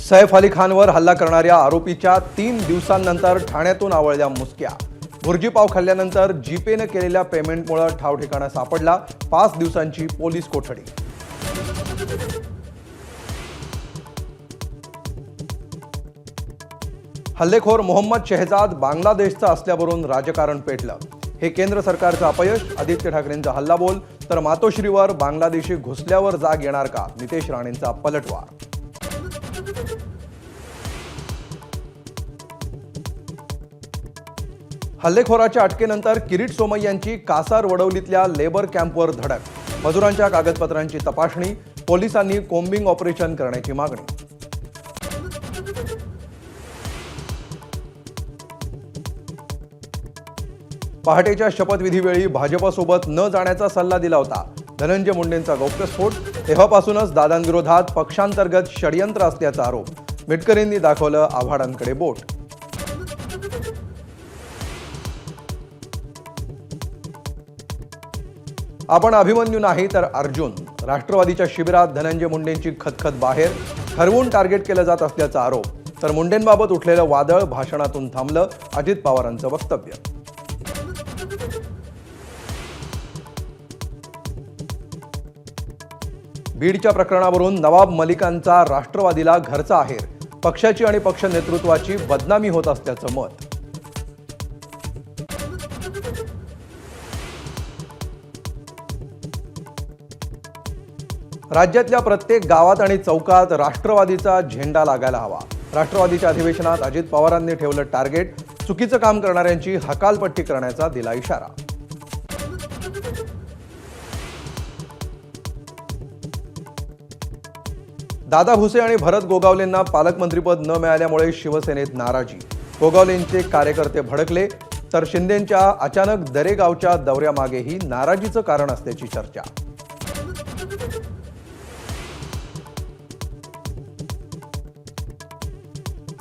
सैफ अली खानवर हल्ला करणाऱ्या आरोपीच्या 3 दिवसांनंतर ठाण्यातून आवळल्या मुसक्या। भुर्जी पाव खाल्ल्यानंतर जीपेने केलेल्या पेमेंटमुळे ठाव ठिकाणा सापडला। 5 दिवसांची पोलीस कोठडी। हल्लेखोर मोहम्मद शहजाद बांगलादेशचा असल्यावरून राजकारण पेटलं। हे केंद्र सरकारचं अपयश, आदित्य ठाकरेंचा हल्लाबोल, तर मातोश्रीवर बांगलादेशी घुसल्यावर जाग येणार का, नितेश राणेंचा पलटवार। हल्लेखोराच्या अटकेनंतर किरीट सोमय्यांची कासार वडवलीतल्या लेबर कॅम्पवर धडक। मजुरांच्या कागदपत्रांची तपासणी, पोलिसांनी कोम्बिंग ऑपरेशन करण्याची मागणी। पहाटेच्या शपथविधीवेळी भाजपसोबत न जाण्याचा सल्ला दिला होता। धनंजय मुंडेंचा गौप्यस्फोट। तेव्हापासूनच दादांविरोधात पक्षांतर्गत षडयंत्र असल्याचा आरोप। मिटकरींनी दाखवलं आव्हाडांकडे बोट। आपण अभिमन्यू नाही तर अर्जुन। राष्ट्रवादीच्या शिबिरात धनंजय मुंडेंची खतखत बाहेर। ठरवून टार्गेट केलं जात असल्याचा आरोप, तर मुंडेंबाबत उठलेलं वादळ भाषणातून थांबलं। अजित पवारांचं वक्तव्य। बीडच्या प्रकरणावरून नवाब मलिकांचा राष्ट्रवादीला घरचा आहेर। पक्षाची आणि पक्ष नेतृत्वाची बदनामी होत असल्याचं मत। राज्यातल्या प्रत्येक गावात आणि चौकात राष्ट्रवादीचा झेंडा लागायला हवा। राष्ट्रवादीच्या अधिवेशनात अजित पवारांनी ठेवलं टार्गेट। चुकीचं काम करणाऱ्यांची हकालपट्टी करण्याचा दिला इशारा। दादा भुसे आणि भरत गोगावलेंना पालकमंत्रीपद न मिळाल्यामुळे शिवसेनेत नाराजी। गोगावलेंचे कार्यकर्ते भडकले, तर शिंदेंच्या अचानक दरेगावच्या दौऱ्यामागेही नाराजीचं कारण असल्याची चर्चा।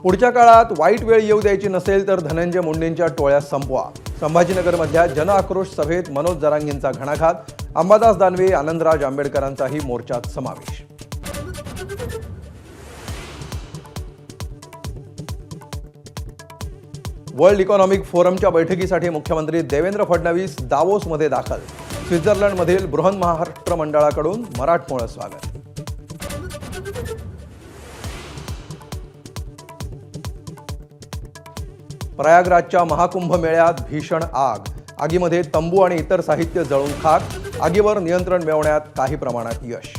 पुढच्या काळात वाईट वेळ येऊ द्यायची नसेल तर धनंजय मुंडेंच्या टोळ्या संपवा। संभाजीनगरमधल्या जनआक्रोश सभेत मनोज जरांगेंचा घणाघात। अंबादास दानवे, आनंदराज आंबेडकरांचाही मोर्चात समावेश। वर्ल्ड इकॉनॉमिक फोरमच्या बैठकीसाठी मुख्यमंत्री देवेंद्र फडणवीस दावोसमध्ये दाखल। स्वित्झर्लंडमधील बृहन महाराष्ट्र मंडळाकडून मराठमोळं स्वागत। प्रयागराजच्या महाकुंभ मेळ्यात भीषण आग। आगीमध्ये तंबू आणि इतर साहित्य जळून खाक। आगीवर नियंत्रण मिळवण्यात काही प्रमाणात यश।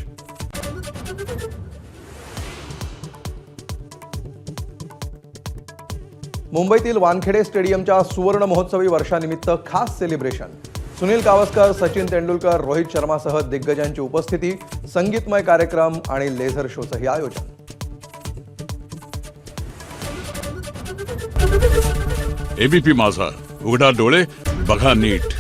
मुंबईतील वानखेडे स्टेडियमच्या सुवर्ण महोत्सवी वर्षानिमित्त खास सेलिब्रेशन। सुनील गावस्कर, सचिन तेंडुलकर, रोहित शर्मासह दिग्गजांची उपस्थिती। संगीतमय कार्यक्रम आणि लेझर शोचंही आयोजन। एबीपी माझा, उघडा डोळे बघा नीट।